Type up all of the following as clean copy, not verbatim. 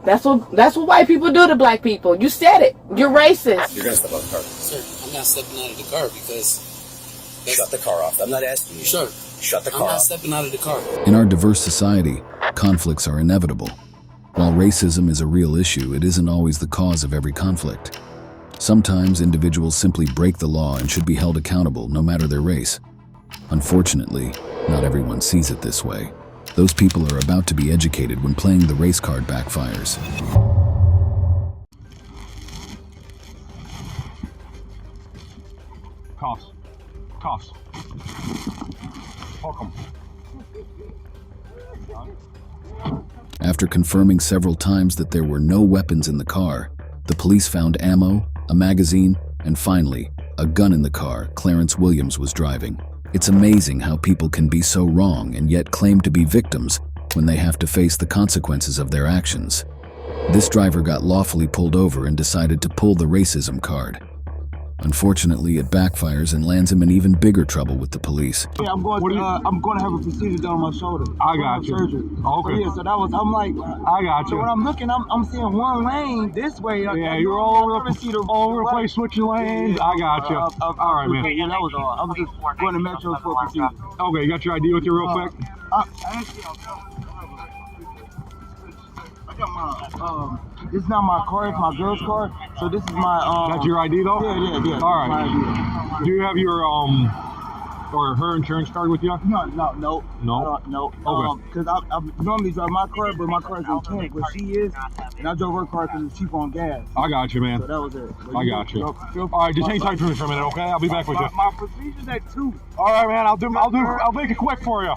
That's what white people do to black people. You said it. You're racist. You're gonna step out of the car. Sir, I'm not stepping out of the car because... Shut the car off. I'm not asking you. Sure. Shut the car I'm not off. stepping out of the car. In our diverse society, conflicts are inevitable. While racism is a real issue, it isn't always the cause of every conflict. Sometimes individuals simply break the law and should be held accountable no matter their race. Unfortunately, not everyone sees it this way. Those people are about to be educated when playing the race card backfires. Cuffs. Cuffs. Hook 'em. After confirming several times that there were no weapons in the car, the police found ammo, a magazine, and finally, a gun in the car Clarence Williams was driving. It's amazing how people can be so wrong and yet claim to be victims when they have to face the consequences of their actions. This driver got lawfully pulled over and decided to pull the racism card. Unfortunately, it backfires and lands him in even bigger trouble with the police. Yeah, I'm going to have a procedure done on my shoulder. I got you. Surgery. Okay. So, yeah, so that was, I'm like, I got so you. when I'm looking, I'm seeing one lane this way. Yeah, you're all over the place switching lanes. I got you. All right, man. Yeah, that was all. I was just going to Metro for a procedure. Okay, you got your ID with you real quick? I got my, this is not my car, it's my girl's car. So this is my, That's your ID though? Yeah. All right. Do you have your, or her insurance card with you? No. No? Okay. Because I normally drive my car, but my car is in Kent, but she is, and I drove her car because it's cheap on gas. I got you, man. So that was it. I got you. All right, just hang tight for me for a minute, okay? I'll be back with you. My procedure's at 2. All right, man. I'll make it quick for you.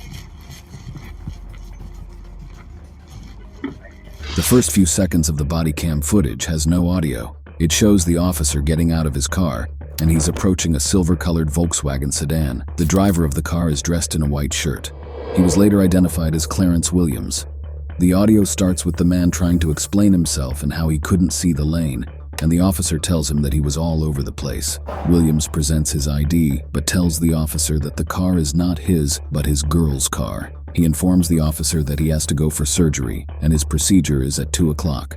The first few seconds of the body cam footage has no audio. It shows the officer getting out of his car, and he's approaching a silver-colored Volkswagen sedan. The driver of the car is dressed in a white shirt. He was later identified as Clarence Williams. The audio starts with the man trying to explain himself and how he couldn't see the lane, and the officer tells him that he was all over the place. Williams presents his ID, but tells the officer that the car is not his, but his girl's car. He informs the officer that he has to go for surgery, and his procedure is at 2 o'clock.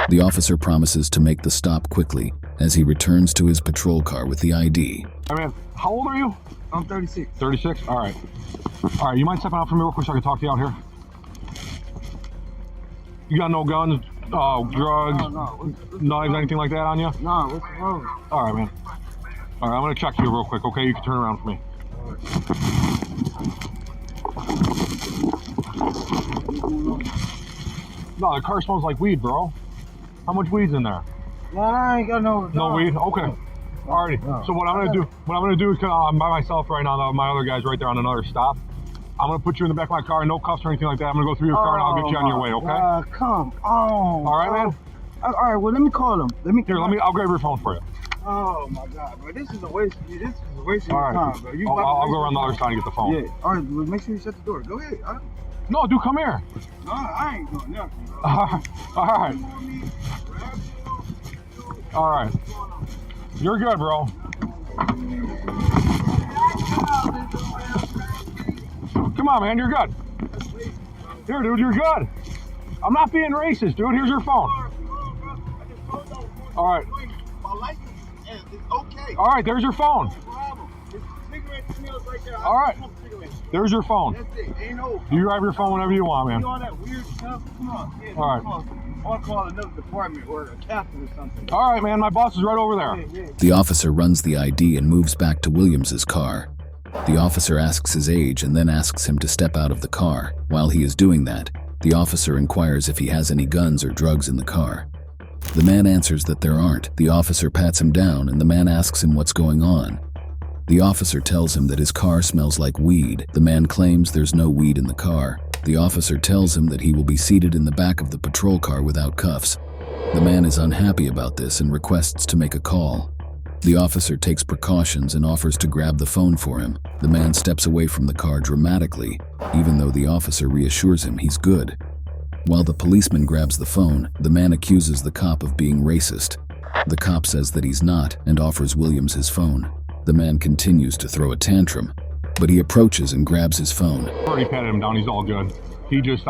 The officer promises to make the stop quickly as he returns to his patrol car with the ID. Hey, man, how old are you? I'm 36. 36? All right. All right, you mind stepping out for me real quick so I can talk to you out here? You got no guns, drugs, knives, anything like that on you? No, what's wrong? All right, man. All right, I'm going to check you real quick, okay? You can turn around for me. No, the car smells like weed, bro. How much weed's in there? No, I ain't got no. No weed? Okay. Alrighty. No. So what I'm gonna do is, cause I'm by myself right now. My other guy's right there on another stop. I'm gonna put you in the back of my car, no cuffs or anything like that. I'm gonna go through your car and I'll get you on your way, okay? Come on. All right, man. All right. Well, let me call him. I'll grab your phone for you. Oh my God, bro! This is a waste. This is a waste of All right. time, bro. I'll go around the other side and get the phone. Yeah. All right. Well, make sure you shut the door. Go ahead. No, dude, come here. No, I ain't doing nothing, bro. All right. All right. You're good, bro. Come on, man. You're good. Here, dude. You're good. I'm not being racist, dude. Here's your phone. All right. My license is okay. All right. There's your phone. Cigarette smells right there. All right. There's your phone. That's it. Ain't no. You drive your phone whenever you want, man. All that weird stuff. Come on. Yeah, All right. I want to call another department or a captain or something. All right, man. My boss is right over there. Yeah. The officer runs the ID and moves back to Williams's car. The officer asks his age and then asks him to step out of the car. While he is doing that, the officer inquires if he has any guns or drugs in the car. The man answers that there aren't. The officer pats him down and the man asks him what's going on. The officer tells him that his car smells like weed. The man claims there's no weed in the car. The officer tells him that he will be seated in the back of the patrol car without cuffs. The man is unhappy about this and requests to make a call. The officer takes precautions and offers to grab the phone for him. The man steps away from the car dramatically, even though the officer reassures him he's good. While the policeman grabs the phone, the man accuses the cop of being racist. The cop says that he's not and offers Williams his phone. The man continues to throw a tantrum, but he approaches and grabs his phone. Already patted him down. He's all good. He just,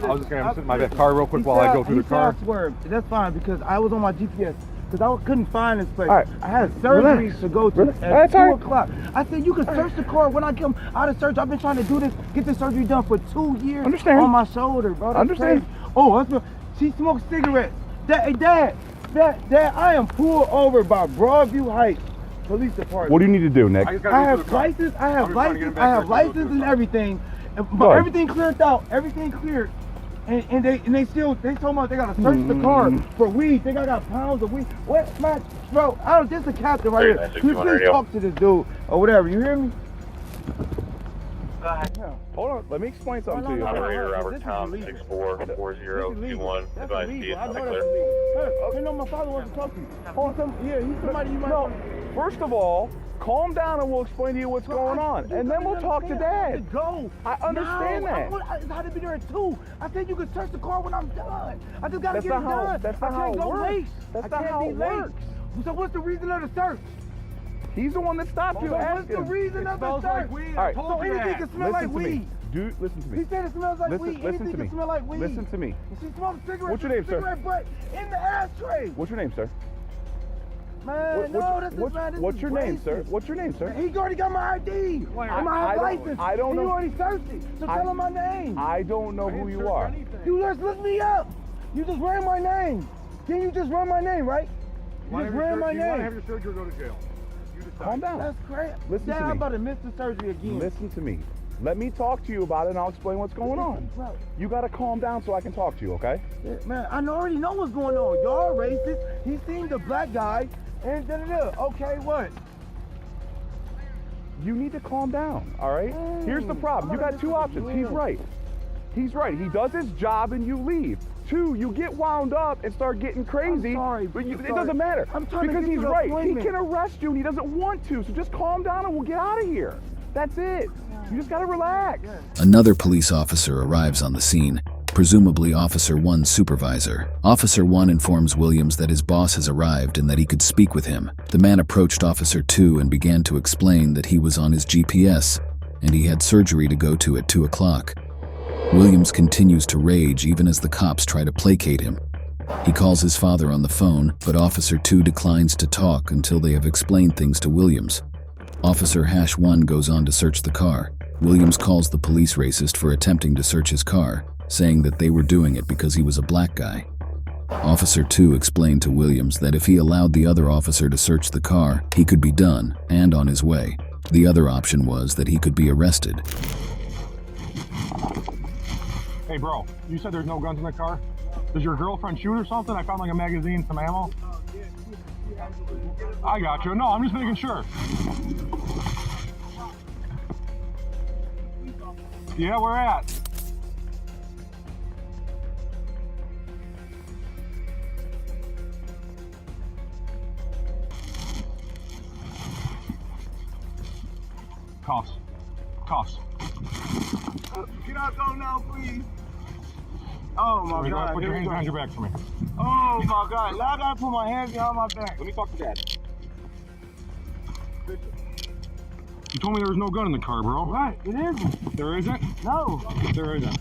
I was just gonna sit in my car real quick while I go through the car. That's fine because I was on my GPS. Because I couldn't find this place. All right. I had surgery to go to at 2 o'clock. I said, you can search the car when I come out of surgery. I've been trying to do this, get this surgery done for 2 years. On my shoulder, bro. That's crazy. Oh, she smokes cigarettes. Dad, I am pulled over by Broadview Heights Police Department. What do you need to do, Nick? I have license and everything. But everything cleared out. Everything cleared. And they told me they gotta search the car for weed. They got pounds of weed. What, man, bro? This is a captain right here. Can you please talk to this dude or whatever? You hear me? Hold on, let me explain something to you. Operator Robert Tom 644021. Advise be clear. You know my father wants to talk to you. He's somebody you might know. First of all, calm down and we'll explain to you what's going on. And then we'll talk to Dad. I understand that. I had to be there at 2. I said you could search the car when I'm done. I just gotta get it done. That's not how it works. That's not how it works. So what's the reason of the search? He's the one that stopped you. What's the reason of the search? All right. So anything can smell like weed. Dude, listen to me. He said it smells like weed. Anything can smell like weed. Listen to me. She smoked cigarettes. What's your name, sir? Cigarette butt in the ashtray. What's your name, sir? Man, what's your name, sir? What's your name, sir? He already got my ID. My license. I don't know. You already searched it. So tell him my name. I don't know who you are. You just look me up. You just ran my name. Can you just run my name, right? You just ran my name. You want to have your surgery or go to jail? Calm down. That's crazy. Listen to me. I'm about to miss the surgery again. Listen to me. Let me talk to you about it and I'll explain what's going on. You gotta calm down so I can talk to you, okay? Yeah, man, I already know what's going on. Y'all racist. He seen the black guy and Okay, what? You need to calm down, all right? Here's the problem. You got 2 options. He's right. He's right. He does his job and you leave. 2, you get wound up and start getting crazy. But it doesn't matter. Because he's right. He can arrest you and he doesn't want to. So just calm down and we'll get out of here. That's it. You just gotta relax. Another police officer arrives on the scene, presumably Officer 1's supervisor. Officer 1 informs Williams that his boss has arrived and that he could speak with him. The man approached Officer 2 and began to explain that he was on his GPS and he had surgery to go to at 2 o'clock. Williams continues to rage even as the cops try to placate him. He calls his father on the phone, but Officer 2 declines to talk until they have explained things to Williams. Officer #1 goes on to search the car. Williams calls the police racist for attempting to search his car, saying that they were doing it because he was a black guy. Officer 2 explained to Williams that if he allowed the other officer to search the car, he could be done and on his way. The other option was that he could be arrested. Hey bro, you said there's no guns in the car? Does your girlfriend shoot or something? I found like a magazine, some ammo. I got you. No, I'm just making sure. Yeah, where at? Cuffs. Cuffs. Can I go now, please? Oh my God. Put your hands behind your back for me. Oh my God. Now I gotta put my hands behind my back. Let me talk to Dad. You told me there was no gun in the car, bro. Right, it isn't. There isn't? No. There isn't.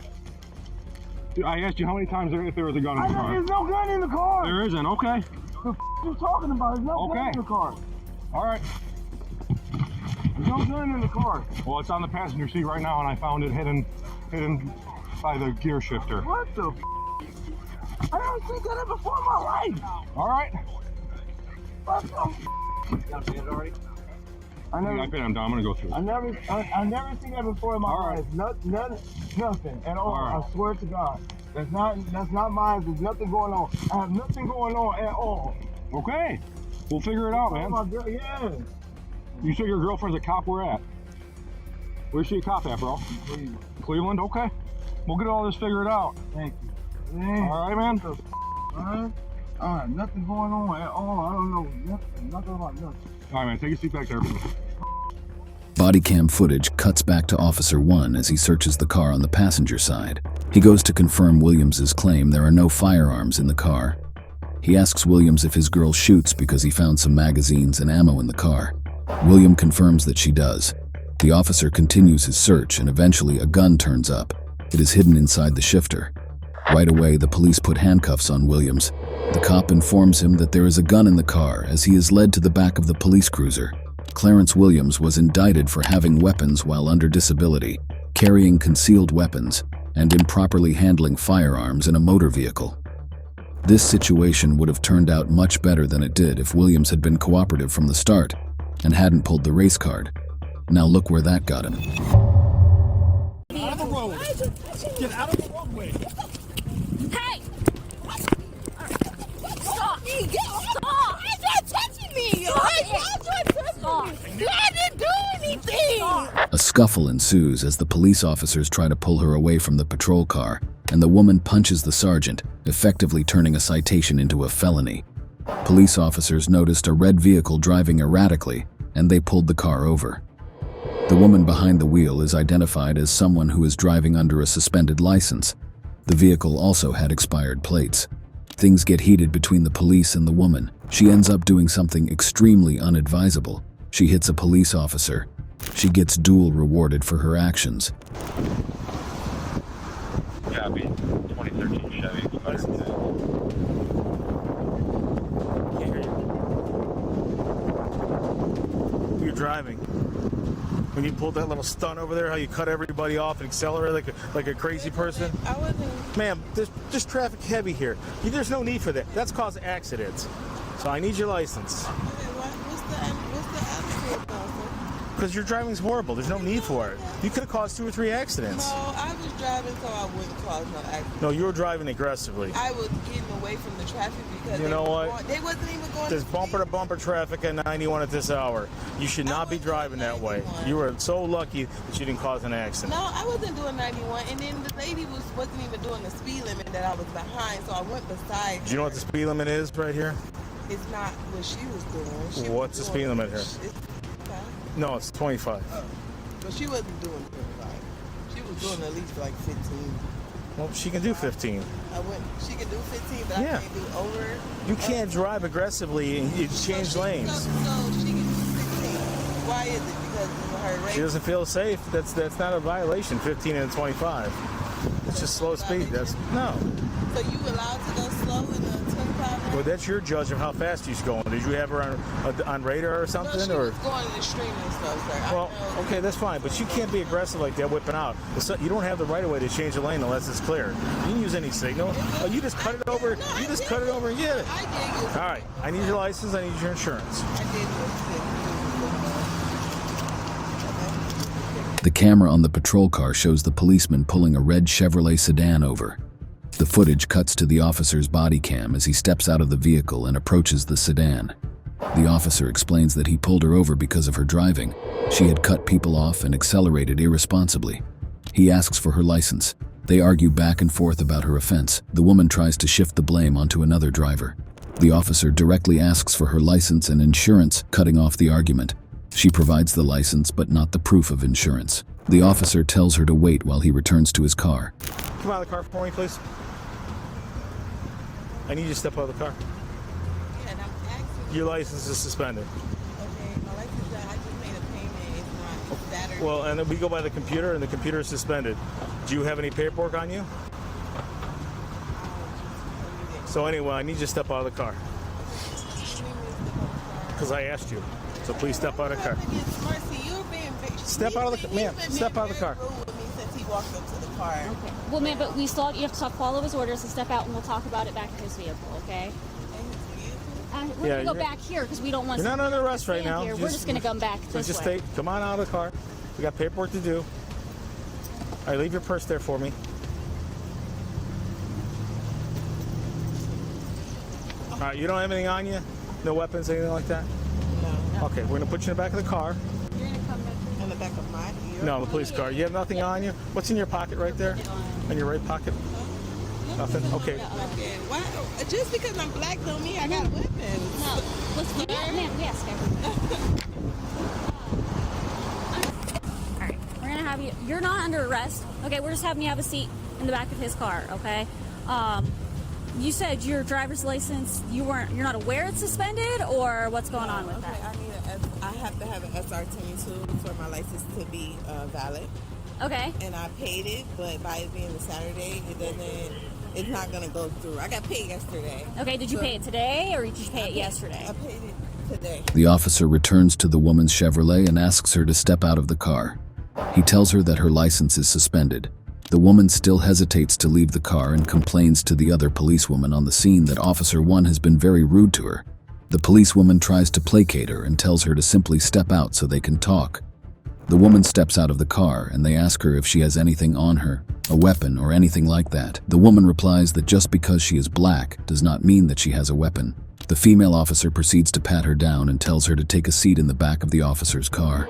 Dude, I asked you how many times if there was a gun in the car. There's no gun in the car. There isn't, okay. The you talking about? There's no gun in the car. All right. There's no gun in the car. Well, it's on the passenger seat right now, and I found it hidden by the gear shifter. What the I never seen that before in my life. All right. What the I bet I'm gonna go through. I never seen that before in my life. Nothing at all. I swear to God. That's not mine. There's nothing going on. I have nothing going on at all. Okay. We'll figure it out, man. Oh my God, yeah. You said your girlfriend's a cop. Where at? Where's she a cop at, bro? Cleveland. Okay. We'll get all this figured out. Thank you. Man. All right, man. Nothing going on at all. I don't know nothing about nothing. All right, man. Take a seat back there. Body cam footage cuts back to Officer 1 as he searches the car on the passenger side. He goes to confirm Williams's claim there are no firearms in the car. He asks Williams if his girl shoots because he found some magazines and ammo in the car. William confirms that she does. The officer continues his search and eventually a gun turns up. It is hidden inside the shifter. Right away, the police put handcuffs on Williams. The cop informs him that there is a gun in the car as he is led to the back of the police cruiser. Clarence Williams was indicted for having weapons while under disability, carrying concealed weapons, and improperly handling firearms in a motor vehicle. This situation would have turned out much better than it did if Williams had been cooperative from the start and hadn't pulled the race card. Now look where that got him. Get out of the road. Get out of the roadway. Hey! Stop! Stop! You're not touching me! I didn't do anything! A scuffle ensues as the police officers try to pull her away from the patrol car, and the woman punches the sergeant, effectively turning a citation into a felony. Police officers noticed a red vehicle driving erratically, and they pulled the car over. The woman behind the wheel is identified as someone who is driving under a suspended license. The vehicle also had expired plates. Things get heated between the police and the woman. She ends up doing something extremely unadvisable. She hits a police officer. She gets dual rewarded for her actions. Copy. 2013 Chevy expired. Can't hear you. You're driving. When you pulled that little stunt over there, how you cut everybody off and accelerate like a crazy person? I wasn't. Ma'am, there's just traffic heavy here. There's no need for that. That's caused accidents. So I need your license. Okay, what's the attitude though, sir? Because your driving's horrible. There's no need for it. You could have caused 2 or 3 accidents. No, I was driving so I wouldn't cause no accident. No, you were driving aggressively. I was getting away from the traffic because You know what? they wasn't even going. There's bumper-to-bumper traffic at 91 at this hour. You should not be driving that way. You were so lucky that you didn't cause an accident. No, I wasn't doing 91, and then the lady wasn't even doing the speed limit that I was behind, so I went beside. Do you know what the speed limit is right here? It's not what she was doing. What's the speed limit here? It's 25. No, it's 25. But she wasn't doing 25. She was doing at least like 15. Well, she can do 15. She can do 15, but Yeah. I can't do over. You can't drive aggressively and you change lanes. So she can do 16. Why is it? Because of her race? She doesn't feel safe. That's not a violation. 15 and 25. It's just slow speed. No. So you allowed to go slow in the 25? Well, that's your judge of how fast she's going. Did you have her on radar or something? No, she or was going extremely slow, sir. Well, okay, that's fine, but you can't be aggressive like that, whipping out. You don't have the right of way to change the lane unless it's clear. You can use any signal. Oh, you just cut it over. You just cut it over and get it. I did use it. All right, I need your license. I need your insurance. I did use it. The camera on the patrol car shows the policeman pulling a red Chevrolet sedan over. The footage cuts to the officer's body cam as he steps out of the vehicle and approaches the sedan. The officer explains that he pulled her over because of her driving. She had cut people off and accelerated irresponsibly. He asks for her license. They argue back and forth about her offense. The woman tries to shift the blame onto another driver. The officer directly asks for her license and insurance, cutting off the argument. She provides the license but not the proof of insurance. The officer tells her to wait while he returns to his car. Come out of the car for me, please. I need you to step out of the car. Yeah, and I'm asking. Your license is suspended. Okay, my license, I just made a payment. It's Saturday. Well, and then we go by the computer, and the computer is suspended. Do you have any paperwork on you? So anyway, I need you to step out of the car. Because I asked you. So please step out of the car. Step out of the car. Ma'am, step out of the car. Since he walked up to the car. Okay. Well, ma'am, but you have to follow his orders and step out, and we'll talk about it back in his vehicle, okay? We're going to go back here because we don't want to. You're not under arrest right now. We're just going to come back this just way. come on out of the car. We got paperwork to do. All right, leave your purse there for me. All right, you don't have anything on you? No weapons, anything like that? No. Okay, we're going to put you in the back of the car. You're going to come back in the back of my ear? No, the police car. You have nothing on you? What's in your pocket right there? In your right pocket? Nothing? Okay. Okay. Why? Just because I'm black don't mean I got weapons. No. Let's get ma'am, yes, All right. We're going to have you. You're not under arrest. Okay, we're just having you have a seat in the back of his car, okay? You said your driver's license, you're not aware it's suspended, or what's going on with that? I have to have an SR22 for my license to be valid. Okay. And I paid it, but by it being a Saturday, it doesn't it's not gonna go through. I got paid yesterday. Okay, did you pay it today or did you pay it yesterday? I paid it today. The officer returns to the woman's Chevrolet and asks her to step out of the car. He tells her that her license is suspended. The woman still hesitates to leave the car and complains to the other policewoman on the scene that Officer 1 has been very rude to her. The policewoman tries to placate her and tells her to simply step out so they can talk. The woman steps out of the car and they ask her if she has anything on her, a weapon or anything like that. The woman replies that just because she is black does not mean that she has a weapon. The female officer proceeds to pat her down and tells her to take a seat in the back of the officer's car.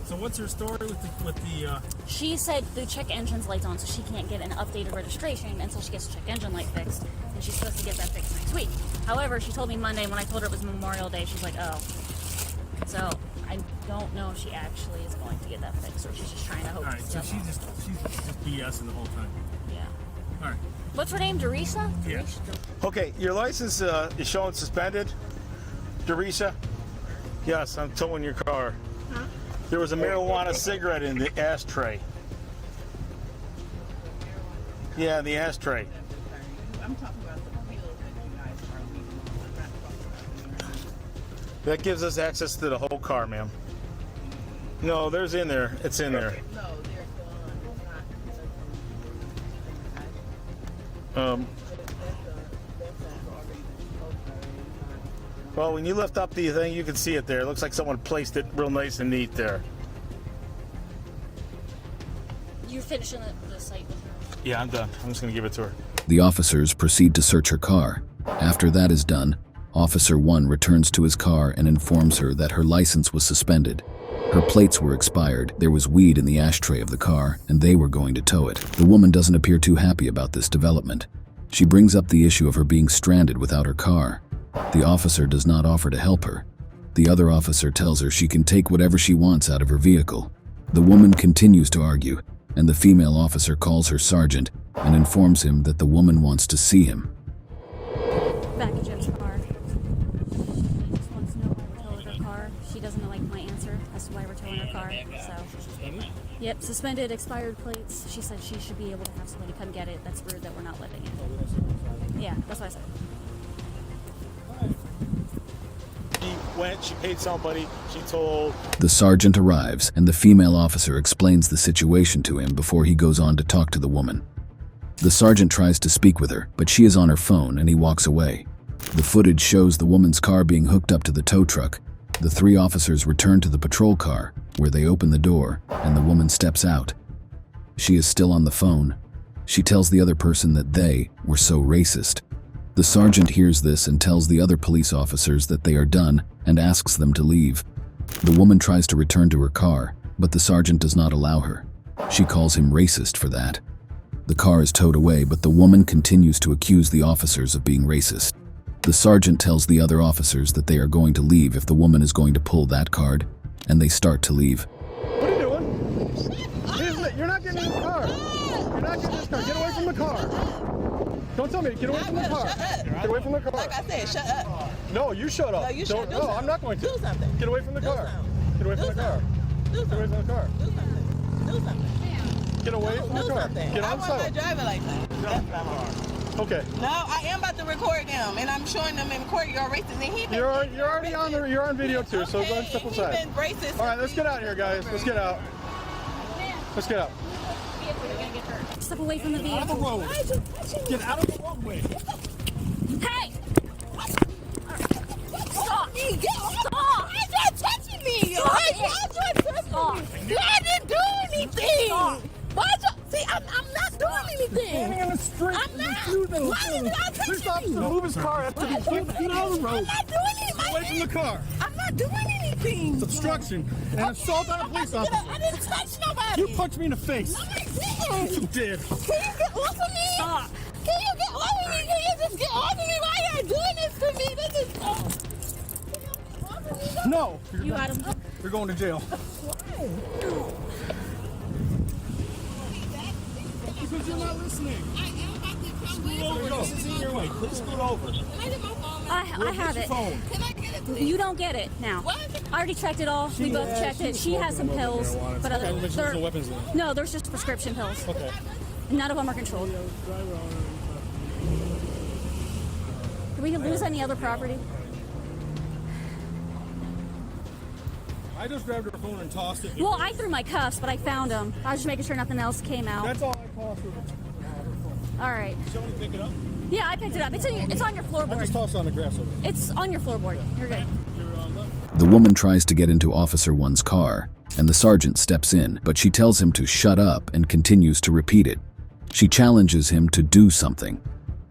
So what's her story with the She said the check engine's light's on, so she can't get an updated registration until she gets the check engine light fixed, and she's supposed to get that fixed next week. However, she told me Monday when I told her it was Memorial Day, she's like, oh. So I don't know if she actually is going to get that fixed, or she's just trying to hope. All right, so she's just BSing the whole time. Yeah. All right. What's her name? Derisa? Yeah. Okay, your license is showing suspended. Derisa? Yes, I'm towing your car. Huh? There was a marijuana cigarette in the ashtray. Yeah, the ashtray. I'm talking about the pills that you guys are leaving. That gives us access to the whole car, ma'am. No, there's in there. It's in there. No, they're gone. Well, when you lift up the thing, you can see it there. It looks like someone placed it real nice and neat there. You're finishing the site with her? Yeah, I'm done. I'm just going to give it to her. The officers proceed to search her car. After that is done, Officer 1 returns to his car and informs her that her license was suspended. Her plates were expired, there was weed in the ashtray of the car, and they were going to tow it. The woman doesn't appear too happy about this development. She brings up the issue of her being stranded without her car. The officer does not offer to help her. The other officer tells her she can take whatever she wants out of her vehicle. The woman continues to argue, and the female officer calls her sergeant and informs him that the woman wants to see him. Back in Jim's car. She just wants to know why we're towing her car. She doesn't like my answer as to why we're towing her car. So, yep, suspended, expired plates. She said she should be able to have somebody come get it. That's rude that we're not living it. Yeah, that's what I said. She went, she paid somebody, she told... The sergeant arrives, and the female officer explains the situation to him before he goes on to talk to the woman. The sergeant tries to speak with her, but she is on her phone and he walks away. The footage shows the woman's car being hooked up to the tow truck. The three officers return to the patrol car, where they open the door, and the woman steps out. She is still on the phone. She tells the other person that they were so racist. The sergeant hears this and tells the other police officers that they are done and asks them to leave. The woman tries to return to her car, but the sergeant does not allow her. She calls him racist for that. The car is towed away, but the woman continues to accuse the officers of being racist. The sergeant tells the other officers that they are going to leave if the woman is going to pull that card, and they start to leave. What are you doing? You're not getting in the car. You're not getting in this car. Get away from the car. Don't tell me. Get away from the car. Get away from the car. Like I said, shut up. No, you shut up. No, you shut up. No, I'm not going to. Do something. Get away from the car. Get away from the car. Do Get away from the car. something. Do something. Get away from the car. Get I on want my side. driver like that. Okay. No, I am about to record them, and I'm showing them in court you're racist. And he been, You're already on the. You're on video too. So go ahead and step aside. He been racist. All right, let's get out here, guys. Let's get out. Let's get out. Step away from the vehicle. Out of the road. Get out of the roadway. Hey! Stop! Stop! Why is that touching me? Why is that touching me? I didn't do anything. Stop. Why is that? See, I'm not doing anything. Standing in the street. I'm not. Why is that Please touching stop. me? Move his car. Get out of the road. I'm not doing anything. Get away from the car. I'm not doing anything. It's obstruction and assault on a police officer. I didn't touch nobody. You punched me in the face. No, I didn't. You did. Can you get off of me? Stop. Can you get off of me? Can you just get off of me? Why are you doing this to me? This is. Can you get off of me? No. You got him. You're going to jail. Because you're not listening. I am about to come with Over. you. This is in your way. Please scoot over. Can I get my phone? I have it. Phone. Can I get it, please? You don't get it now. What? I already checked it all. We both checked it. She has some pills, but Okay, other there's no weapons in it. no, there's just prescription pills. Okay. None of them are controlled. Did we lose any other property? I just grabbed her phone and tossed it. Well, I threw my cuffs, but I found them. I was just making sure nothing else came out. That's all I tossed her. All right. Someone pick it up? Yeah, I picked it up. It's on your floorboard. I just tossed it on the grass over there. It's on your floorboard. You're good. The woman tries to get into Officer 1's car, and the sergeant steps in, but she tells him to shut up and continues to repeat it. She challenges him to do something.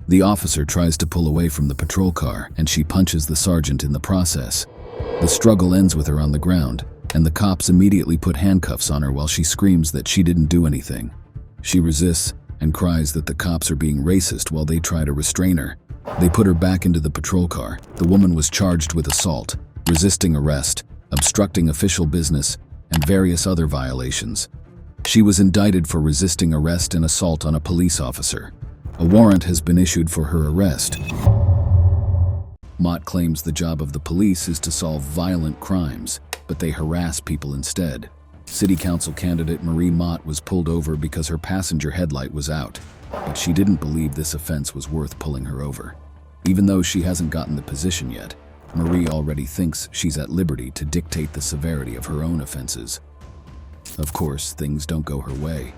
The officer tries to pull away from the patrol car, and she punches the sergeant in the process. The struggle ends with her on the ground, and the cops immediately put handcuffs on her while she screams that she didn't do anything. She resists and cries that the cops are being racist while they try to restrain her. They put her back into the patrol car. The woman was charged with assault, resisting arrest, obstructing official business, and various other violations. She was indicted for resisting arrest and assault on a police officer. A warrant has been issued for her arrest. Mott claims the job of the police is to solve violent crimes, but they harass people instead. City Council candidate Marie Mott was pulled over because her passenger headlight was out, but she didn't believe this offense was worth pulling her over. Even though she hasn't gotten the position yet, Marie already thinks she's at liberty to dictate the severity of her own offenses. Of course, things don't go her way.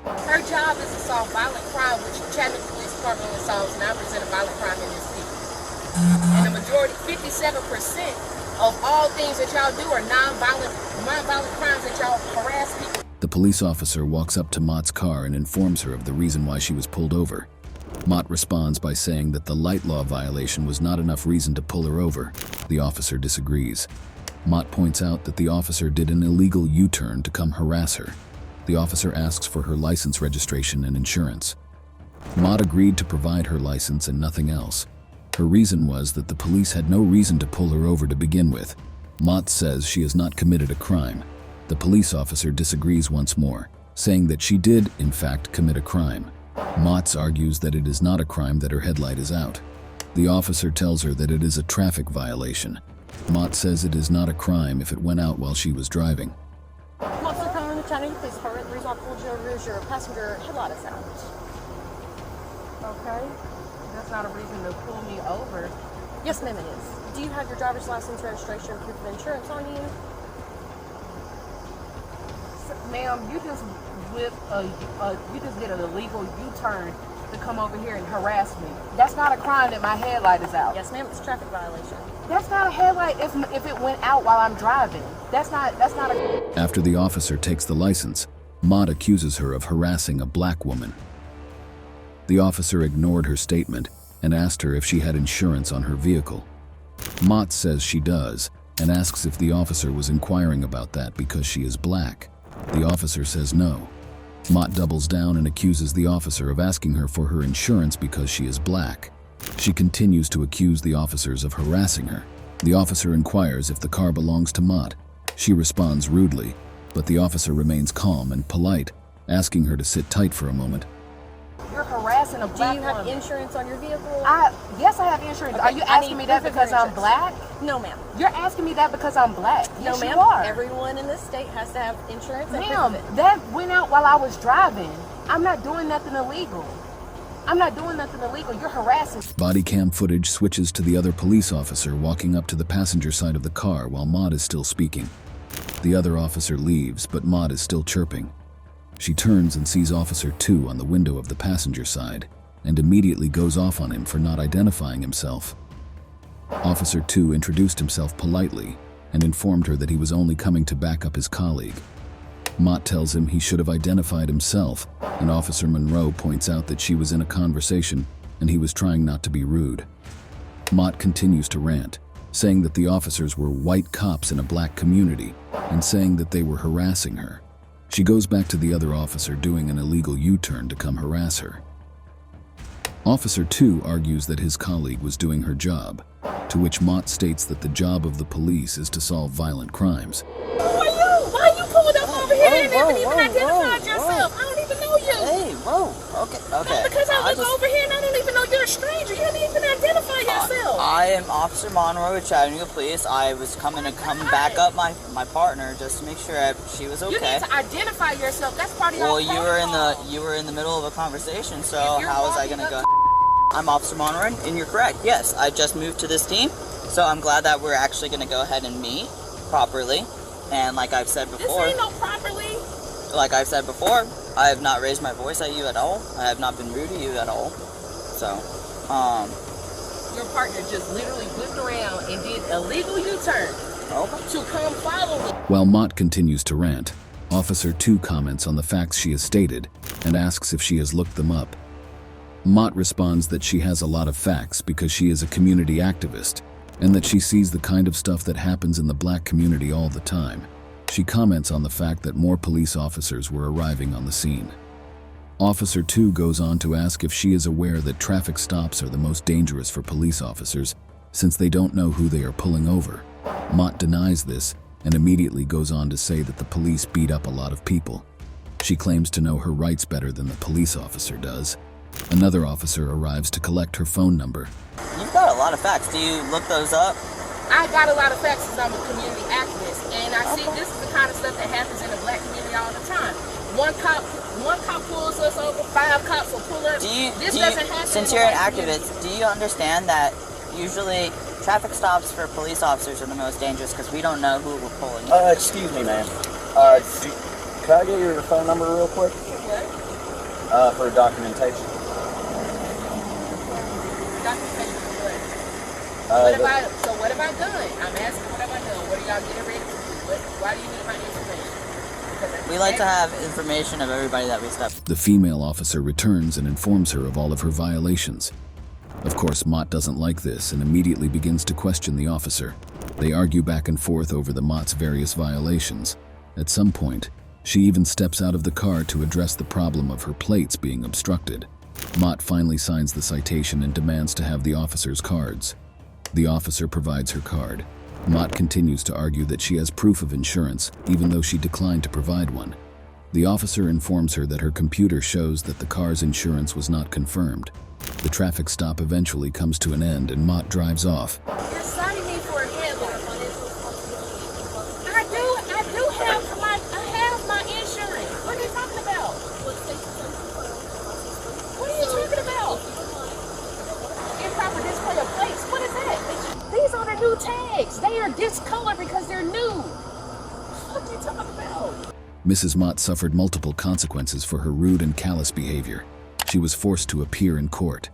Her job is to solve violent crime, which Chattanooga Police Department solves 9% of violent crime in this city. And the majority, 57% of all things that y'all do are non-violent crimes that y'all harass people. The police officer walks up to Mott's car and informs her of the reason why she was pulled over. Mott responds by saying that the light law violation was not enough reason to pull her over. The officer disagrees. Mott points out that the officer did an illegal U-turn to come harass her. The officer asks for her license registration and insurance. Mott agreed to provide her license and nothing else. Her reason was that the police had no reason to pull her over to begin with. Mott says she has not committed a crime. The police officer disagrees once more, saying that she did, in fact, commit a crime. Mott argues that it is not a crime that her headlight is out. The officer tells her that it is a traffic violation. Mott says it is not a crime if it went out while she was driving. Officer Cohen, the Chattanooga Police Department. The reason I pulled you over is your passenger headlight is out. Okay. That's not a reason to pull me over. Yes, ma'am, it is. Do you have your driver's license, registration, proof of insurance on you? Ma'am, you just did an illegal U-turn to come over here and harass me. That's not a crime that my headlight is out. Yes, ma'am, it's a traffic violation. That's not a headlight if it went out while I'm driving. That's not a... After the officer takes the license, Mott accuses her of harassing a black woman. The officer ignored her statement and asked her if she had insurance on her vehicle. Mott says she does and asks if the officer was inquiring about that because she is black. The officer says no. Mott doubles down and accuses the officer of asking her for her insurance because she is black. She continues to accuse the officers of harassing her. The officer inquires if the car belongs to Mott. She responds rudely, but the officer remains calm and polite, asking her to sit tight for a moment. You're harassing a black woman. Do you have insurance on your vehicle? Yes, I have insurance. Okay, Are you asking me that because I'm black? No, ma'am. You're asking me that because I'm black? No, Yes, ma'am. you are. Everyone in this state has to have insurance. Ma'am, that went out while I was driving. I'm not doing nothing illegal. You're harassing. Body cam footage switches to the other police officer walking up to the passenger side of the car while Mott is still speaking. The other officer leaves, but Mott is still chirping. She turns and sees Officer 2 on the window of the passenger side and immediately goes off on him for not identifying himself. Officer 2 introduced himself politely and informed her that he was only coming to back up his colleague. Mott tells him he should have identified himself, and Officer Monroe points out that she was in a conversation and he was trying not to be rude. Mott continues to rant, saying that the officers were white cops in a black community and saying that they were harassing her. She goes back to the other officer doing an illegal U-turn to come harass her. Officer 2 argues that his colleague was doing her job, to which Mott states that the job of the police is to solve violent crimes. Why you pulled up over here and haven't even identified yourself? I don't even know you. Hey, whoa. Okay. Because I look over here and I don't even know you're a stranger. You haven't even identified yourself. I am Officer Monroe with Chattanooga Police. I was coming to back up my partner just to make sure she was okay. You need to identify yourself. That's part of your Well, you were in the middle of a conversation, so how was I gonna go? I'm Officer Monroe, and you're correct. Yes, I just moved to this team, so I'm glad that we're actually gonna go ahead and meet properly. And like I've said before, this ain't no properly. Like I've said before, I have not raised my voice at you at all. I have not been rude to you at all. So, your partner just literally whipped around and did a legal U-turn to come follow me. While Mott continues to rant, Officer 2 comments on the facts she has stated and asks if she has looked them up. Mott responds that she has a lot of facts because she is a community activist and that she sees the kind of stuff that happens in the black community all the time. She comments on the fact that more police officers were arriving on the scene. Officer 2 goes on to ask if she is aware that traffic stops are the most dangerous for police officers since they don't know who they are pulling over. Mott denies this and immediately goes on to say that the police beat up a lot of people. She claims to know her rights better than the police officer does. Another officer arrives to collect her phone number. You've got a lot of facts. Do you look those up? I got a lot of facts because I'm a community activist, and I see this is the kind of stuff that happens in the black community all the time. One cop pulls us over, 5 cops will pull us. This doesn't happen. Since you're an activist, do you understand that usually traffic stops for police officers are the most dangerous because we don't know who we're pulling? Excuse me, ma'am. Can I get your phone number real quick? What? For documentation. Documentation for what? What have I done? I'm asking what have I done? What are y'all getting ready to do? Why do you need my information? We like to have information of everybody that we stop. The female officer returns and informs her of all of her violations. Of course, Mott doesn't like this and immediately begins to question the officer. They argue back and forth over the Mott's various violations. At some point, she even steps out of the car to address the problem of her plates being obstructed. Mott finally signs the citation and demands to have the officer's cards. The officer provides her card. Mott continues to argue that she has proof of insurance, even though she declined to provide one. The officer informs her that her computer shows that the car's insurance was not confirmed. The traffic stop eventually comes to an end and Mott drives off. You're citing me for a headlight. I have my insurance. What are you talking about? What are you talking about? Improper display of plates. What is that? These are the new tags. They are discolored because they're new. What are you talking about? Mrs. Mott suffered multiple consequences for her rude and callous behavior. She was forced to appear in court.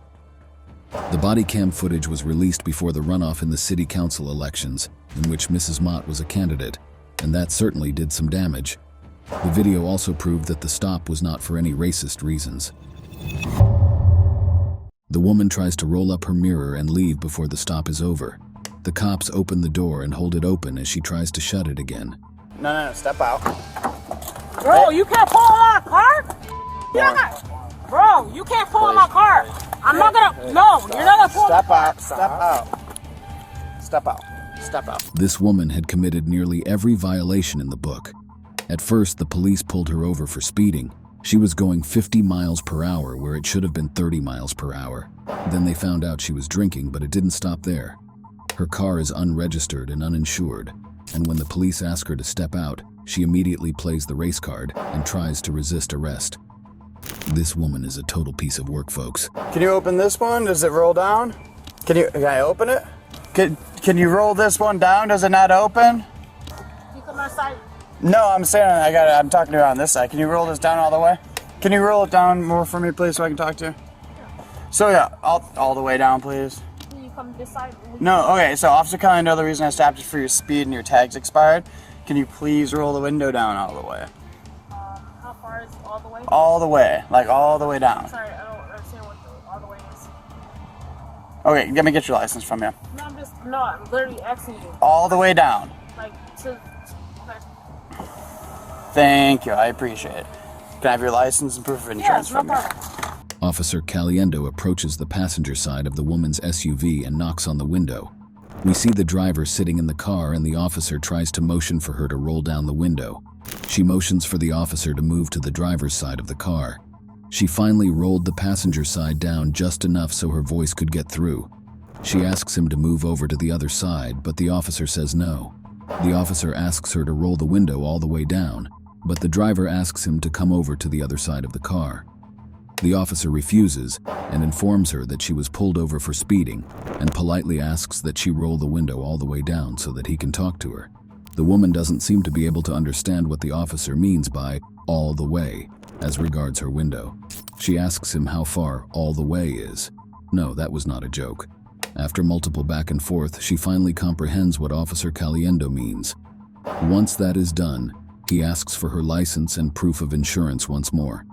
The body cam footage was released before the runoff in the city council elections, in which Mrs. Mott was a candidate, and that certainly did some damage. The video also proved that the stop was not for any racist reasons. The woman tries to roll up her mirror and leave before the stop is over. The cops open the door and hold it open as she tries to shut it again. No, step out. Bro, you can't pull in my car? Bro, you can't pull in my car. I'm not gonna. No, you're not gonna pull. Step out. This woman had committed nearly every violation in the book. At first, the police pulled her over for speeding. She was going 50 miles per hour where it should have been 30 miles per hour. Then they found out she was drinking, but it didn't stop there. Her car is unregistered and uninsured, and when the police ask her to step out, she immediately plays the race card and tries to resist arrest. This woman is a total piece of work, folks. Can you open this one? Does it roll down? Can I open it? Can you roll this one down? Does it not open? You come outside. No, I'm saying I'm talking to you on this side. Can you roll this down all the way? Can you roll it down more for me, please, so I can talk to you? So yeah, all the way down, please. Can you come this side? No, okay, so Officer Kelly, I know the reason I stopped you for your speed and your tag's expired. Can you please roll the window down all the way? How far is all the way? All the way, like all the way down. Sorry, I don't understand what all the way is. Okay, let me get your license from you. No, I'm literally asking you. All the way down. Like, to... Thank you, I appreciate it. Can I have your license and proof of insurance from you? Officer Caliendo approaches the passenger side of the woman's SUV and knocks on the window. We see the driver sitting in the car and the officer tries to motion for her to roll down the window. She motions for the officer to move to the driver's side of the car. She finally rolled the passenger side down just enough so her voice could get through. She asks him to move over to the other side, but the officer says no. The officer asks her to roll the window all the way down, but the driver asks him to come over to the other side of the car. The officer refuses and informs her that she was pulled over for speeding and politely asks that she roll the window all the way down so that he can talk to her. The woman doesn't seem to be able to understand what the officer means by all the way as regards her window. She asks him how far all the way is. No, that was not a joke. After multiple back and forth, she finally comprehends what Officer Caliendo means. Once that is done, he asks for her license and proof of insurance once more.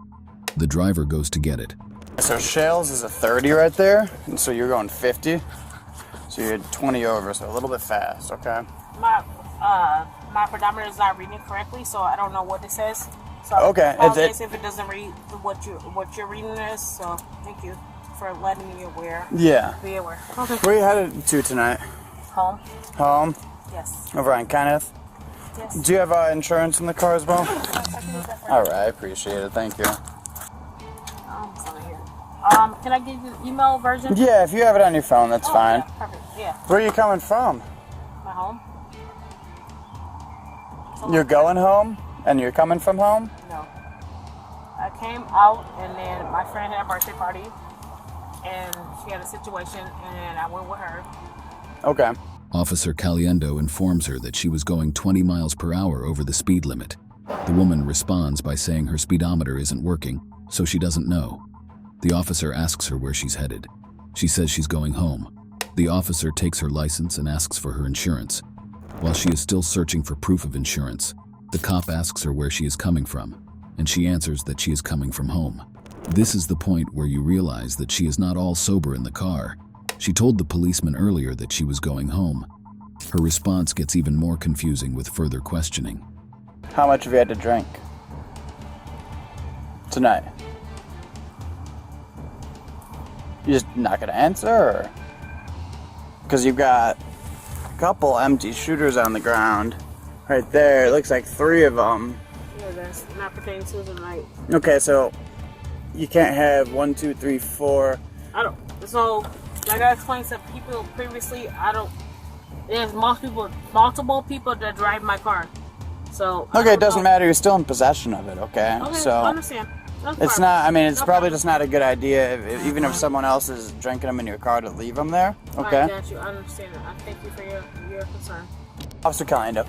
The driver goes to get it. So Shales is a 30 right there, and so you're going 50. So you're 20 over, so a little bit fast, okay? My pedometer is not reading correctly, so I don't know what it says. So okay. If it doesn't read what you're reading is, so thank you for letting me aware. Yeah. Be aware. Okay. Where are you headed to tonight? Home. Home? Yes. Over on Kenneth? Yes. Do you have insurance in the car as well? All right, I appreciate it. Thank you. Can I give you the email version? Yeah, if you have it on your phone, that's fine. Yeah, perfect. Yeah. Where are you coming from? My home. You're going home? And you're coming from home? No. I came out, and then my friend had a birthday party, and she had a situation, and I went with her. Okay. Officer Caliendo informs her that she was going 20 miles per hour over the speed limit. The woman responds by saying her speedometer isn't working, so she doesn't know. The officer asks her where she's headed. She says she's going home. The officer takes her license and asks for her insurance. While she is still searching for proof of insurance, the cop asks her where she is coming from, and she answers that she is coming from home. This is the point where you realize that she is not all sober in the car. She told the policeman earlier that she was going home. Her response gets even more confusing with further questioning. How much have you had to drink tonight? You're just not going to answer? Or? Because you've got a couple empty shooters on the ground. Right there, it looks like 3 of them. Yeah, that's not pertaining to tonight. Okay, so you can't have 1, 2, 3, 4. I don't. So, like I explained to people previously, I don't. There's multiple people that drive my car. So. Okay, it doesn't matter. You're still in possession of it. Okay. Okay, So I understand. it's not. I mean, it's probably just not a good idea, even if someone else is drinking them in your car, to leave them there. Okay. I got you. I understand it. I thank you for your concern. Officer Caliendo.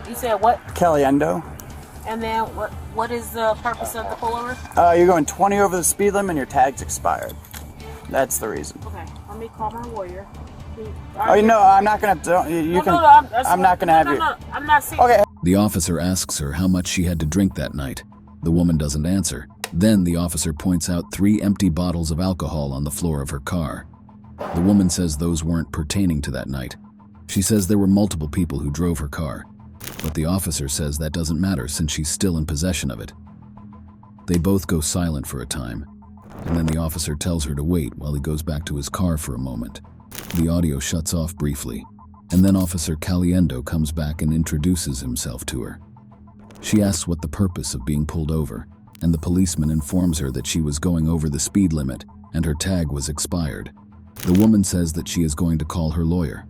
You said what? Caliendo. And then what is the purpose of the pullover? You're going 20 over the speed limit and your tag's expired. That's the reason. Okay, let me call my lawyer. Oh, you know, I'm not gonna. I'm not gonna have you. No, I'm not saying. Okay. The officer asks her how much she had to drink that night. The woman doesn't answer. Then the officer points out 3 empty bottles of alcohol on the floor of her car. The woman says those weren't pertaining to that night. She says there were multiple people who drove her car, but the officer says that doesn't matter since she's still in possession of it. They both go silent for a time, and then the officer tells her to wait while he goes back to his car for a moment. The audio shuts off briefly, and then Officer Caliendo comes back and introduces himself to her. She asks what the purpose of being pulled over, and the policeman informs her that she was going over the speed limit and her tag was expired. The woman says that she is going to call her lawyer.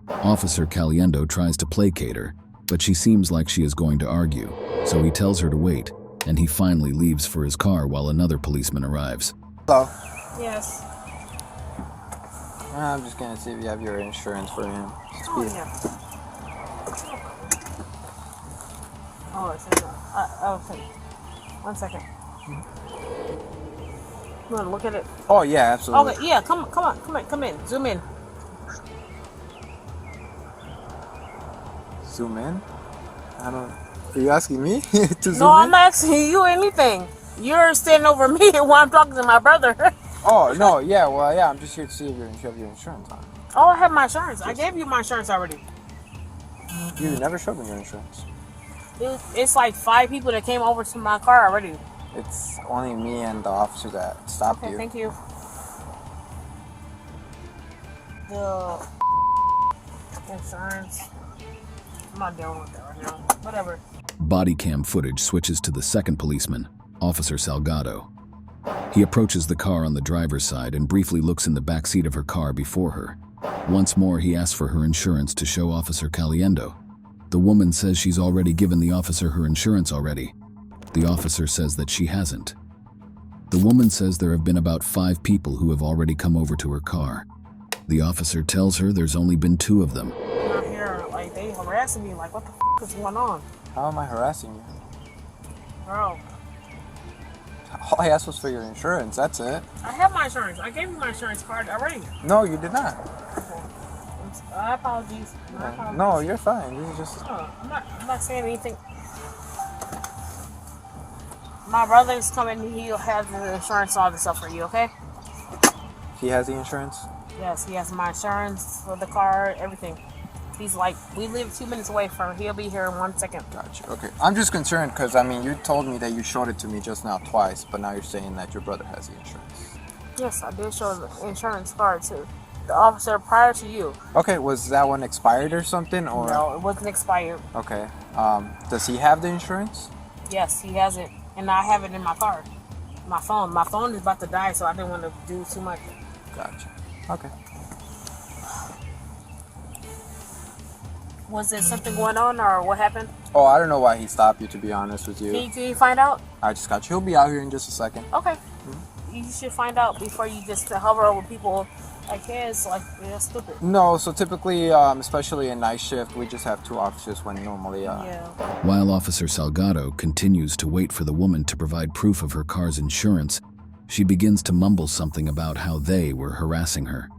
Officer Caliendo tries to placate her, but she seems like she is going to argue, so he tells her to wait, and he finally leaves for his car while another policeman arrives. Hello. Yes. I'm just gonna see if you have your insurance for him. Oh, yeah. Oh, it's in okay. 1 second. You wanna look at it? Oh yeah, absolutely. Okay, yeah, come in, zoom in. Zoom in? I don't. Are you asking me to zoom in? No, I'm not asking you anything. You're standing over me while I'm talking to my brother. Oh no, yeah, well, yeah. I'm just here to see if you have your insurance on. Oh, I have my insurance. I gave you my insurance already. You never showed me your insurance. It's like 5 people that came over to my car already. It's only me and the officer that stopped you. Okay, thank you. The insurance. I'm not dealing with that right now. Whatever. Body cam footage switches to the second policeman, Officer Salgado. He approaches the car on the driver's side and briefly looks in the back seat of her car before her. Once more, he asks for her insurance to show Officer Caliendo. The woman says she's already given the officer her insurance already. The officer says that she hasn't. The woman says there have been about 5 people who have already come over to her car. The officer tells her there's only been 2 of them. I'm out here, like, they harassing me, like, what the f is going on? How am I harassing you? Bro, All I asked was for your insurance, that's it. I have my insurance. I gave you my insurance card already. No, you did not. I apologize. No, you're fine. You just... No, I'm not saying anything. My brother's coming. He'll have the insurance, all this stuff for you, okay? He has the insurance? Yes, he has my insurance for the car, everything. He's like, we live 2 minutes away from him. He'll be here in 1 second. Gotcha. Okay. I'm just concerned because, I mean, you told me that you showed it to me just now twice, but now you're saying that your brother has the insurance. Yes, I did show the insurance card to the officer prior to you. Okay, was that one expired or something? Or No, it wasn't expired. Okay. Does he have the insurance? Yes, he has it. And I have it in my car. My phone. My phone is about to die, so I didn't want to do too much. Gotcha. Okay. Was there something going on or what happened? Oh, I don't know why he stopped you, to be honest with you. Can you find out? I just got you. He'll be out here in just a second. Okay. You should find out before you just hover over people like his, like, they're stupid. No, so typically, especially in night shift, we just have 2 officers when normally... Yeah. While Officer Salgado continues to wait for the woman to provide proof of her car's insurance, she begins to mumble something about how they were harassing her.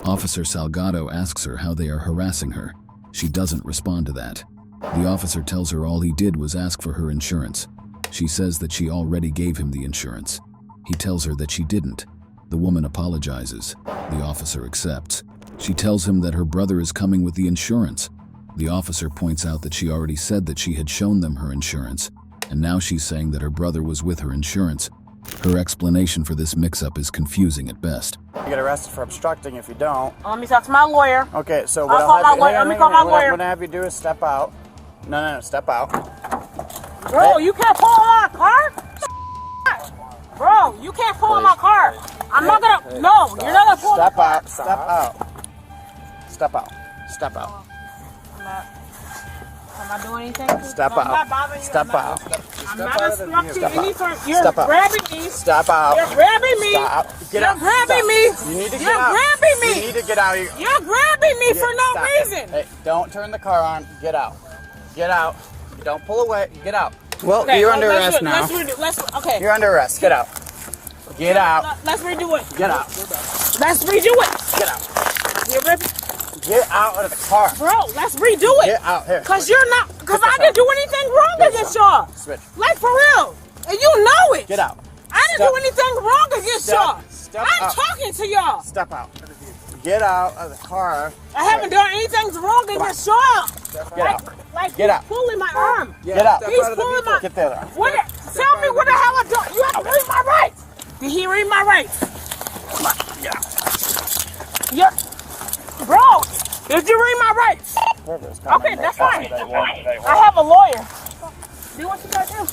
Officer Salgado asks her how they are harassing her. She doesn't respond to that. The officer tells her all he did was ask for her insurance. She says that she already gave him the insurance. He tells her that she didn't. The woman apologizes. The officer accepts. She tells him that her brother is coming with the insurance. The officer points out that she already said that she had shown them her insurance, and now she's saying that her brother was with her insurance. Her explanation for this mix-up is confusing at best. You get arrested for obstructing if you don't. Let me talk to my lawyer. Okay, so I'll call my lawyer. Let me call my lawyer. What I have you do is step out. No, step out. Bro, you can't pull on my car? Bro, you can't pull on my car. I'm not gonna. No, you're not gonna pull on my car. Step out. Step out. Step out. I'm not doing anything. Step I'm out. not bothering you. Step out. I'm not obstructing anything. You're Step out. grabbing me. Step out. You're grabbing me. Stop. Get out. You're grabbing me. You need to get You're out. grabbing me. You need to get out. You're grabbing me for no Stop. reason. Hey, don't turn the car on. Get out. Get out. Don't pull away. Get out. Well, Okay, you're under let's arrest now. Okay. You're under arrest. Get out. Get out. Let's redo it. Get out. Let's redo it. Get out. You're ripping. Get out of the car. Bro, let's redo it. Get out here. Cause you're not. Cause I didn't do anything wrong against y'all. Switch. Like for real. And you know it. Get out. I didn't do anything wrong against y'all. Step I'm out. talking to y'all. Step out. Get out of the car. I haven't done anything wrong against y'all. Get out. Like Get he's out. pulling my arm. Get out. He's pulling my. Get the other arm. What? Tell me what the hell I do. You have to read my rights. Did he read my rights? Come on. Get out. Yeah. Bro, did you read my rights? Okay, that's fine. I have a lawyer. Do what you gotta do.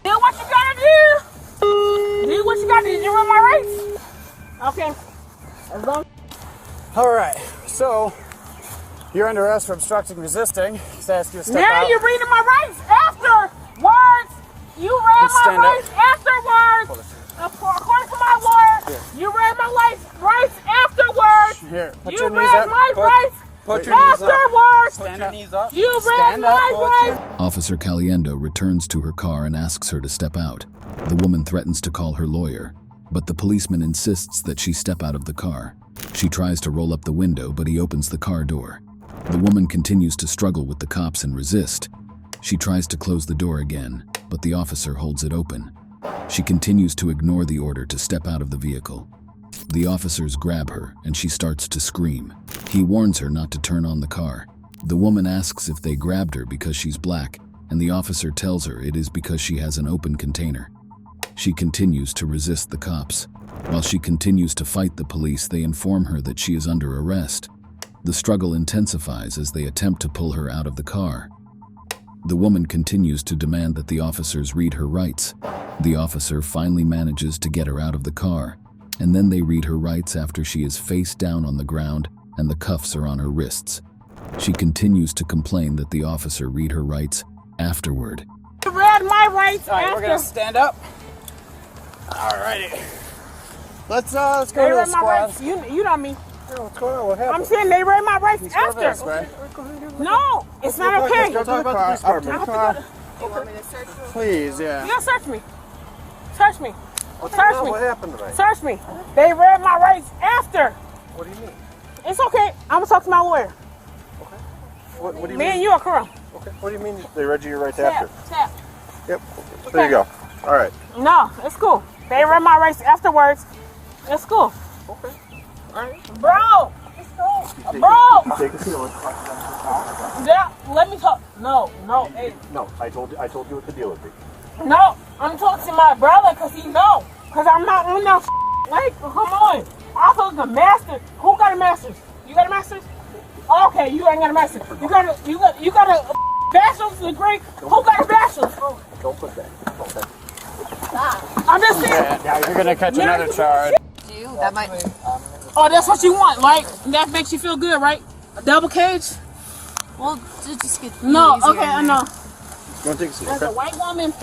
Do what you gotta do. Do what you gotta do. Did you read my rights? Okay. As long. All right. So you're under arrest for obstructing, resisting. Just ask you to step now out. you're reading my rights afterwards. You read my Stand up. rights afterwards. According to my lawyer, you read my rights afterwards. Here, put You your knees read up. my rights Put your knees up. afterwards. Stand up. Knees up. You read Stand up. my rights. Officer Caliendo returns to her car and asks her to step out. The woman threatens to call her lawyer, but the policeman insists that she step out of the car. She tries to roll up the window, but he opens the car door. The woman continues to struggle with the cops and resist. She tries to close the door again, but the officer holds it open. She continues to ignore the order to step out of the vehicle. The officers grab her, and she starts to scream. He warns her not to turn on the car. The woman asks if they grabbed her because she's black, and the officer tells her it is because she has an open container. She continues to resist the cops. While she continues to fight the police, they inform her that she is under arrest. The struggle intensifies as they attempt to pull her out of the car. The woman continues to demand that the officers read her rights. The officer finally manages to get her out of the car, and then they read her rights after she is face down on the ground and the cuffs are on her wrists. She continues to complain that the officer read her rights afterward. You read my rights All right, after. we're gonna stand up. Alrighty. Let's go They to the read my squad. rights. You know me. What's going on? What happened? I'm saying they read my rights Let's go this after. way. No, it's not okay. Let's go to the car. Up to the car. You want me to search you? Please, yeah. You gotta search me. Search me. Search me. What happened tonight? Search me. They read my rights after. What do you mean? It's okay. I'm gonna talk to my lawyer. What do you Me mean? and you are corrupt. Okay. What do you mean they read you your rights after? Tap. Yep. There you go. All right. No, it's cool. They read my rights afterwards. It's cool. Okay. All right. Bro. It's cool. Bro. Take a seat. Yeah, let me talk. No, hey. No, I told you what the deal would be. No, I'm talking to my brother because he know. Because I'm not on that like, come on. I thought the master. Who got a master's? You got a master's? Okay, you ain't got a master's. You got a bachelor's degree? Who got a bachelor's? Don't put that. Okay. I'm just saying. Yeah, you're gonna catch another charge. That might. Oh, that's what you want, right? That makes you feel good, right? A double cage? Well, just get. No, easier, okay, I know. Go and take a seat. As Okay. a white woman,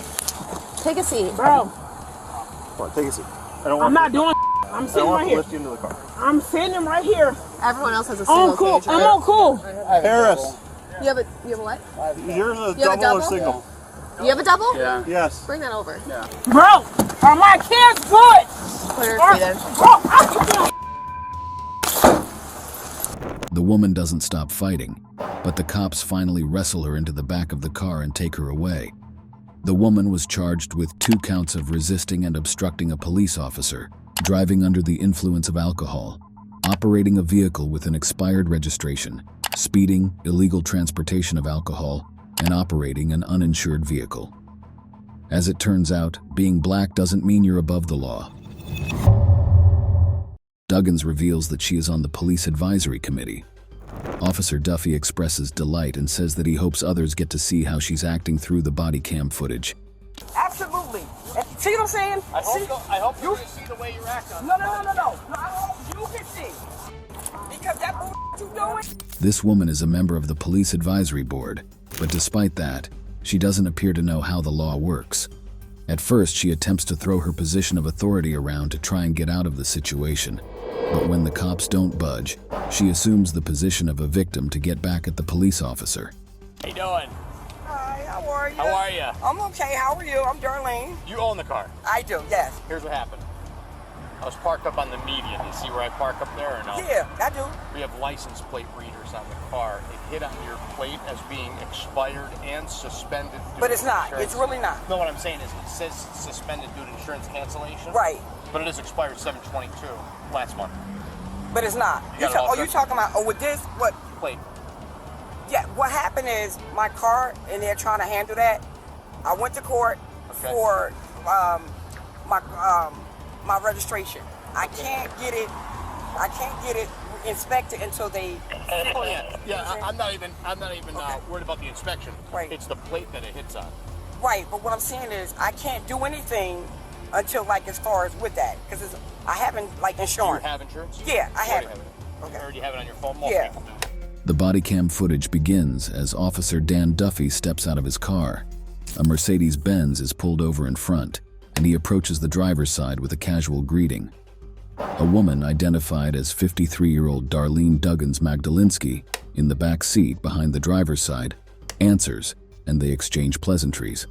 Take a seat. bro, Come on, take a seat. I don't want. I'm not doing. I'm I don't sitting want right to here. lift you into the car. I'm sitting right here. Everyone else has a I'm single cool. cage. I'm on cool. Harris, You have a what? yours is a You have a double or double? single? You have a double? Yeah. Yes. Bring that over. Yeah. Bro, are my kids good? Put her Or- feet in. Bro, I The woman doesn't stop fighting, but the cops finally wrestle her into the back of the car and take her away. The woman was charged with 2 counts of resisting and obstructing a police officer, driving under the influence of alcohol, operating a vehicle with an expired registration, speeding, illegal transportation of alcohol, and operating an uninsured vehicle. As it turns out, being black doesn't mean you're above the law. Duggins reveals that she is on the police advisory committee. Officer Duffy expresses delight and says that he hopes others get to see how she's acting through the body cam footage. absolutely. See what I'm saying? I hope you can see the way you act on it. No. I hope you can see. Because that you doing. This woman is a member of the police advisory board, but despite that, she doesn't appear to know how the law works. At first, she attempts to throw her position of authority around to try and get out of the situation. But when the cops don't budge, she assumes the position of a victim to get back at the police officer. How you doing? Hi, how are you? How are you? I'm okay. How are you? I'm Darlene. You own the car. I do, yes. Here's what happened. I was parked up on the median. You see where I park up there or no? Yeah, I do. We have license plate readers on the car. It hit on your plate as being expired and suspended. But it's not. It's really not. No, what I'm saying is it says suspended due to insurance cancellation. Right. But it is expired 7/22 last month. But it's not. You got it all you set? talking about, with this, what? Plate. Yeah, what happened is my car, and they're trying to handle that. I went to court for my registration. I can't get it inspected until they. Oh yeah. I'm not even worried about the inspection. Right. It's the plate that it hits on. Right, but what I'm saying is I can't do anything until, like, as far as with that, because I haven't, like, insurance. You have insurance? Yeah, I have it. Okay. I heard you have it on your phone. Most Yeah. people do. The body cam footage begins as Officer Dan Duffy steps out of his car. A Mercedes-Benz is pulled over in front, and he approaches the driver's side with a casual greeting. A woman identified as 53-year-old Darlene Duggins Magdalinsky, in the back seat behind the driver's side, answers, and they exchange pleasantries.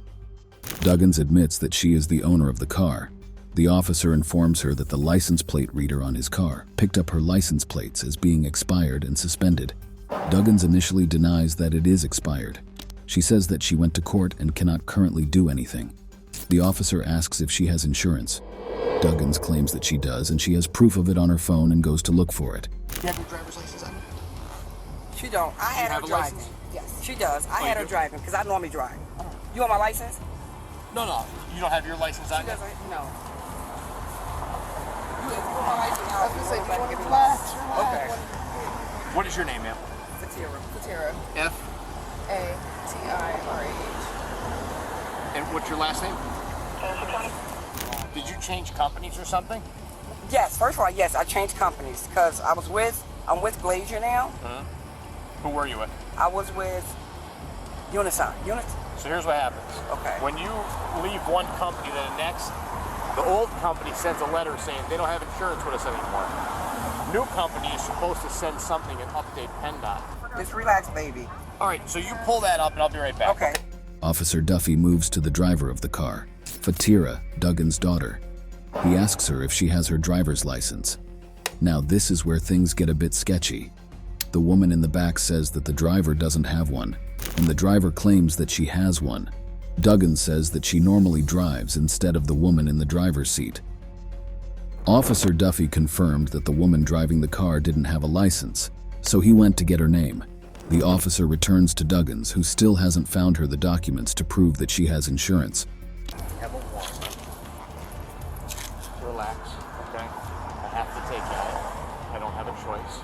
Duggins admits that she is the owner of the car. The officer informs her that the license plate reader on his car picked up her license plates as being expired and suspended. Duggins initially denies that it is expired. She says that she went to court and cannot currently do anything. The officer asks if she has insurance. Duggins claims that she does, and she has proof of it on her phone and goes to look for it. You have your driver's license on? She don't. I had her have a driving. license? Yes, she does. I Oh, had you her do? driving because I normally drive. You want my license? No. You don't have your license on? She yet? doesn't. No. Okay. What is your name, ma'am? Fatira. F. A. And what's your last name? Did you change companies or something? Yes, first of all, yes, I changed companies because I'm with Glazier now. Who were you with? I was with Unison. So here's what happens. Okay. When you leave one company to the next, the old company sends a letter saying they don't have insurance with us anymore. New company is supposed to send something and update PennDOT. Just relax, baby. All right, so you pull that up and I'll be right back. Okay. Officer Duffy moves to the driver of the car, Fatira, Duggan's daughter. He asks her if she has her driver's license. Now this is where things get a bit sketchy. The woman in the back says that the driver doesn't have one, and the driver claims that she has one. Duggan says that she normally drives instead of the woman in the driver's seat. Officer Duffy confirmed that the woman driving the car didn't have a license, so he went to get her name. The officer returns to Duggan's, who still hasn't found her the documents to prove that she has insurance. Relax, okay? I have to take you out. I don't have a choice,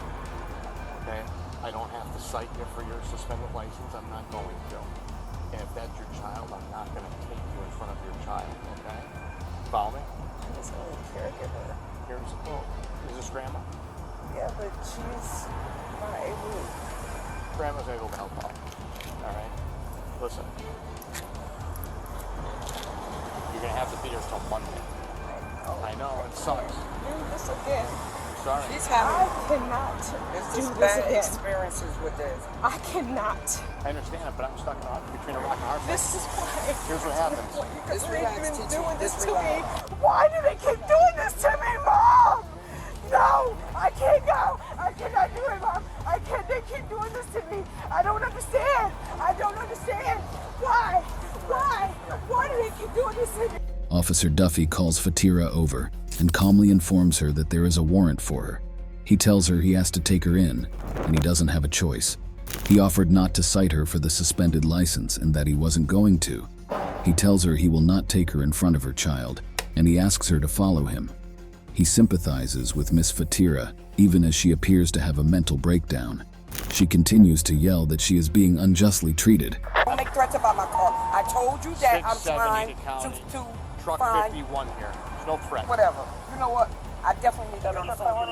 okay? I don't have to cite you for your suspended license. I'm not going to. And if that's your child, I'm not going to take you in front of your child, okay? Follow me? I'm just only a caregiver. Is this grandma? Yeah, but she's not able. Grandma's able to help out. All right? Listen. You're going to have to be here till Monday. I know, it sucks. Do this again. Sorry. I cannot do this again. Experiences with this. I cannot. I understand it, but I'm stuck between a rock and a hard place. This is why. Here's what happens. Because they've been doing this to me. Why do they keep doing this to me, Mom? No, I can't go. I cannot do it, Mom. I can't. They keep doing this to me. I don't understand. I don't understand. Why? Why? Why do they keep doing this to me? Officer Duffy calls Fatira over and calmly informs her that there is a warrant for her. He tells her he has to take her in, and he doesn't have a choice. He offered not to cite her for the suspended license and that he wasn't going to. He tells her he will not take her in front of her child, and he asks her to follow him. He sympathizes with Miss Fatira, even as she appears to have a mental breakdown. She continues to yell that she is being unjustly treated. Don't make threats about my car. I told you that I'm trying to Truck find 51 here. There's no threat. whatever. You know what? I definitely need to on the phone.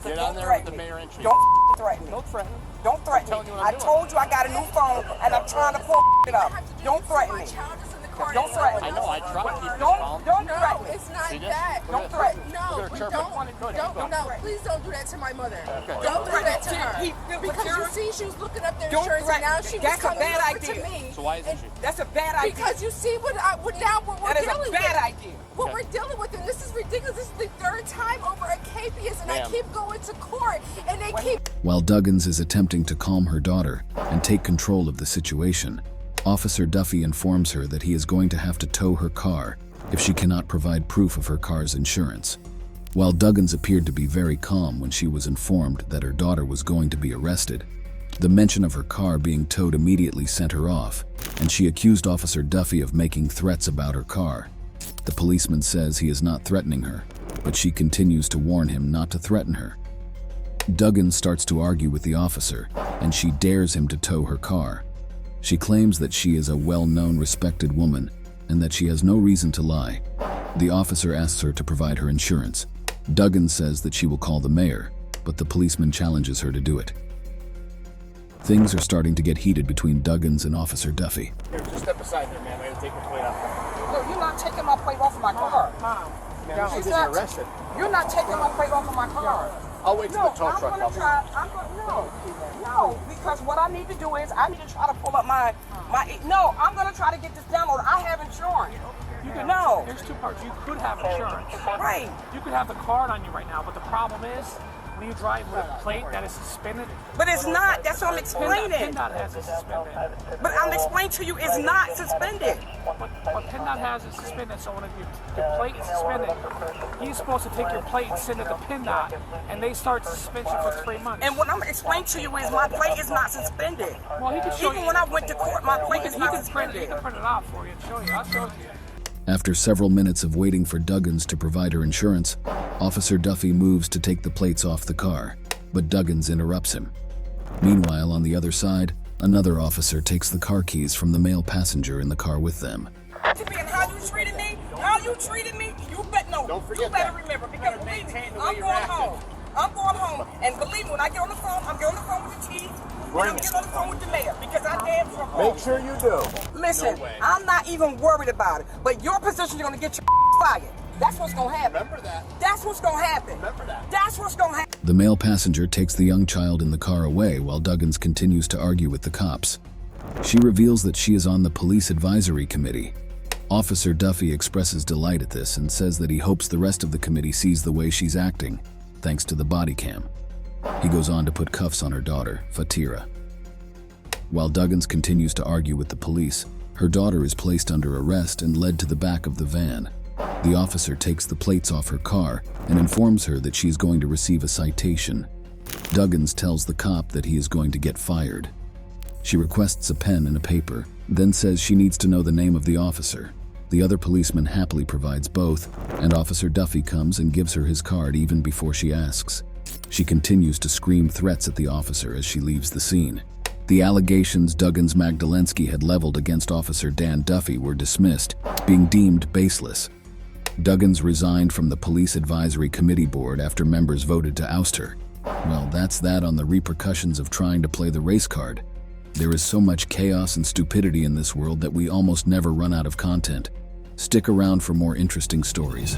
Get on there with the mayor and chief. Don't threaten me. Don't threaten. Don't threaten me. I told you I got a new phone and I'm trying to pull it up. Don't threaten me. Don't threaten me. I know, I tried to keep Don't threaten me. It's not that. Don't threaten me. No, please don't do that to my mother. Don't do that to her. Because you see, she was looking up their insurance and now she was coming over to me. So why isn't she? That's a bad idea. Because you see what we're dealing with. That is a bad idea. What we're dealing with, and this is ridiculous. This is the third time over a capias, and I keep going to court, and they keep... While Duggins is attempting to calm her daughter and take control of the situation, Officer Duffy informs her that he is going to have to tow her car if she cannot provide proof of her car's insurance. While Duggins appeared to be very calm when she was informed that her daughter was going to be arrested, the mention of her car being towed immediately sent her off, and she accused Officer Duffy of making threats about her car. The policeman says he is not threatening her, but she continues to warn him not to threaten her. Duggins starts to argue with the officer, and she dares him to tow her car. She claims that she is a well-known, respected woman, and that she has no reason to lie. The officer asks her to provide her insurance. Duggins says that she will call the mayor, but the policeman challenges her to do it. Things are starting to get heated between Duggins and Officer Duffy. Here, just step aside there, man. I gotta take the plate off. No, you're not taking my plate off of my car. Mom. Man, she's getting arrested. You're not taking my plate off of my car. I'll wait till the tow truck comes. No, because what I need to do is I need to try to pull up my. No, I'm gonna try to get this downloaded. I have insurance. No. There's two parts. You could have insurance. Right. You could have the card on you right now, but the problem is when you drive with a plate that is suspended. But it's not. That's what I'm explaining. PennDOT has it suspended. But I'm explaining to you, it's not suspended. But PennDOT has it suspended, so when your plate is suspended, he's supposed to take your plate and send it to PennDOT, and they start suspension for 3 months. And what I'm explaining to you is my plate is not suspended. Well, he can show Even you. when I went to court, my plate is not suspended. He can print it out for you and show you. I'll show it to you. After several minutes of waiting for Duggins to provide her insurance, Officer Duffy moves to take the plates off the car, but Duggins interrupts him. Meanwhile, on the other side, Another officer takes the car keys from the male passenger in the car with them. How you treated me? How you treated me? You better know. You better remember, because believe me, I'm going home. I'm going home, and believe me, when I get on the phone, I'm getting on the phone with the chief. I'm getting on the phone with the mayor, because I damn sure. Make sure you do. Listen, I'm not even worried about it, but your position, you're gonna get your fired. That's what's gonna happen. Remember that. That's what's gonna happen. Remember that. That's what's gonna happen. The male passenger takes the young child in the car away while Duggins continues to argue with the cops. She reveals that she is on the police advisory committee. Officer Duffy expresses delight at this and says that he hopes the rest of the committee sees the way she's acting, thanks to the body cam. He goes on to put cuffs on her daughter, Fatira. While Duggins continues to argue with the police, her daughter is placed under arrest and led to the back of the van. The officer takes the plates off her car and informs her that she is going to receive a citation. Duggins tells the cop that he is going to get fired. She requests a pen and a paper, then says she needs to know the name of the officer. The other policeman happily provides both, and Officer Duffy comes and gives her his card even before she asks. She continues to scream threats at the officer as she leaves the scene. The allegations Duggins Magdalensky had leveled against Officer Dan Duffy were dismissed, being deemed baseless. Duggins resigned from the Police Advisory Committee Board after members voted to oust her. Well, that's that on the repercussions of trying to play the race card. There is so much chaos and stupidity in this world that we almost never run out of content. Stick around for more interesting stories.